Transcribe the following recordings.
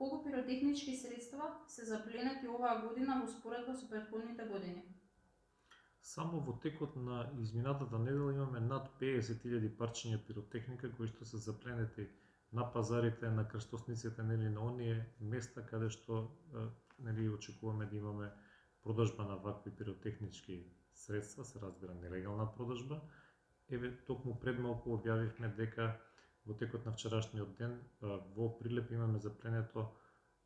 Колку пиротехнички средства се запленети оваа година во споредба со претходните години? Само во текот на изминатата недела имаме над 50.000 парчиња пиротехника кои што се запленети на пазарите, на крстосниците, нели, на оние места каде што нели очекуваме да имаме продажба на вакви пиротехнички средства, се разбира нелегална продажба. Еве токму пред малку објавивме дека во текот на вчерашниот ден во Прилеп имаме запленето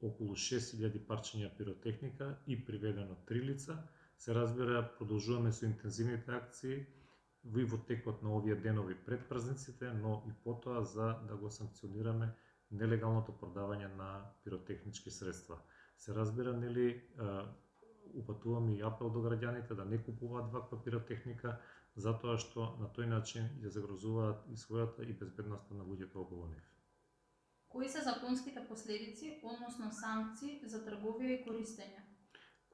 околу 6.000 парчиња пиротехника и приведено 3 лица. Се разбира, продолжуваме со интензивните акции во текот на овие денови пред празниците, но и потоа за да го санкционираме нелегалното продавање на пиротехнички средства. Се разбира, нели, упатуваме и апел до граѓаните да не купуваат ваква пиротехника, затоа што на тој начин ја загрозуваат и својата и безбедноста на луѓето околу нив. Кои се законските последици, односно санкции за трговија и користење?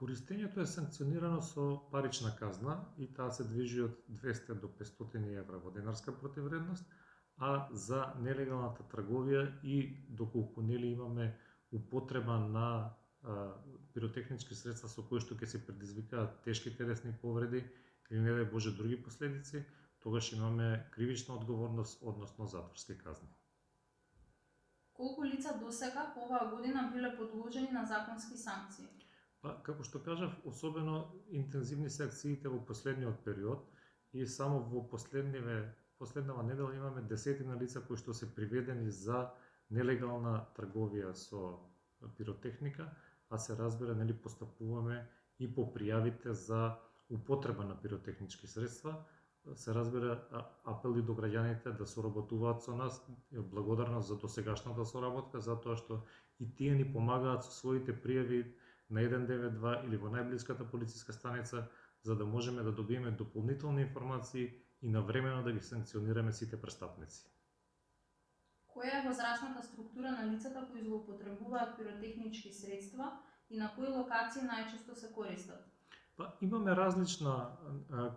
Користењето е санкционирано со парична казна и таа се движи од 200 до 500 евра во денарска противвредност, а за нелегалната трговија и доколку нели имаме употреба на пиротехнички средства со кои што ќе се предизвикаат тешки телесни повреди или не дај Боже други последици, тогаш имаме кривична одговорност, односно затворски казни. Колку лица досега оваа година биле подложени на законски санкции? Па, како што кажав, особено интензивни се акциите во последниот период и само во последнава недела имаме десетина лица кои што се приведени за нелегална трговија со пиротехника, а се разбира, нели, постапуваме и по пријавите за употреба на пиротехнички средства. Се разбира, апели до граѓаните да соработуваат со нас, благодарност за досегашната соработка, затоа што и тие ни помагаат со своите пријави на 192 или во најблиската полициска станица, за да можеме да добиеме дополнителни информации и навремено да ги санкционираме сите престапници. Која е возрастната структура на лицата кои злоупотребуваат пиротехнички средства и на кои локации најчесто се користат? Па, имаме различна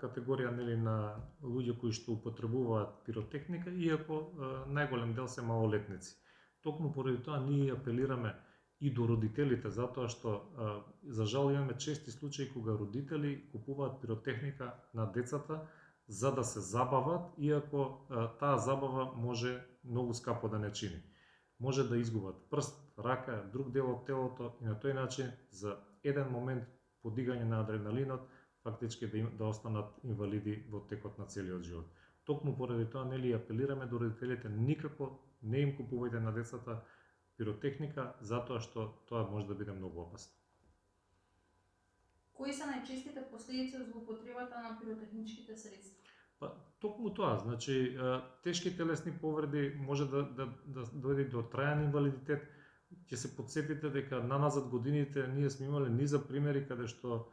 категорија, нели, на луѓе кои што употребуваат пиротехника, иако најголем дел се малолетници. Токму поради тоа ние апелираме и до родителите, затоа што за жал имаме чести случаи кога родители купуваат пиротехника на децата за да се забават, иако таа забава може многу скапо да не чини. Може да изгубат прст, рака, друг дел од телото и на тој начин за еден момент подигање на адреналинот фактички да останат инвалиди во текот на целиот живот. Токму поради тоа, нели, апелираме до родителите, никако не им купувајте на децата пиротехника, затоа што тоа може да биде многу опасно. Кои се најчестите последици од злоупотребата на пиротехничките средства? Па, токму тоа, значи, тешки телесни повреди може да дојде до трајан инвалидитет. Ќе се потсетите дека наназад годините ние сме имале низа примери каде што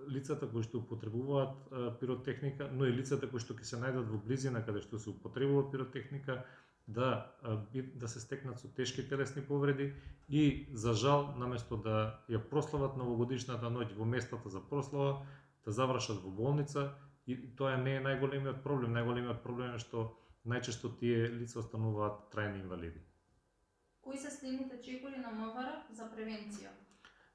лицата кои што употребуваат пиротехника, но и лицата кои што ќе се најдат во близина каде што се употребува пиротехника, да се стекнат со тешки телесни повреди и, за жал, наместо да ја прослават новогодишната ноќ во местата за прослава, да завршат во болница, и тоа не е најголемиот проблем. Најголемиот проблем е што најчесто тие лица остануваат трајни инвалиди. Кои се следните чекори на МВР за превенција?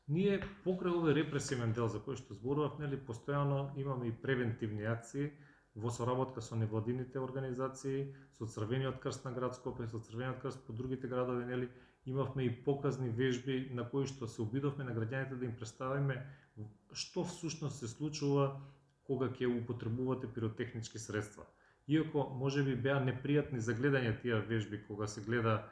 Ние покрај овој репресивен дел за кој што зборував, нели, постојано имаме и превентивни акции во соработка со невладините организации, со Црвениот крст на град Скопје, со Црвениот крст по другите градови, нели, имавме и показни вежби на кои што се обидовме на граѓаните да им представиме што всушност се случува кога ќе употребувате пиротехнички средства. Иако можеби беа непријатни за гледање тие вежби кога се гледа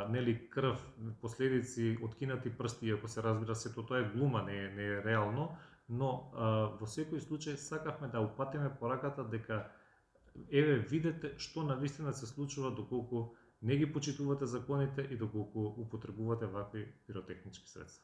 нели, крв, последици, откинати прсти, иако се разбира сето тоа е глума, не е реално, но во секој случај сакавме да упатиме пораката дека еве видете што навистина се случува доколку не ги почитувате законите и доколку употребувате вакви пиротехнички средства.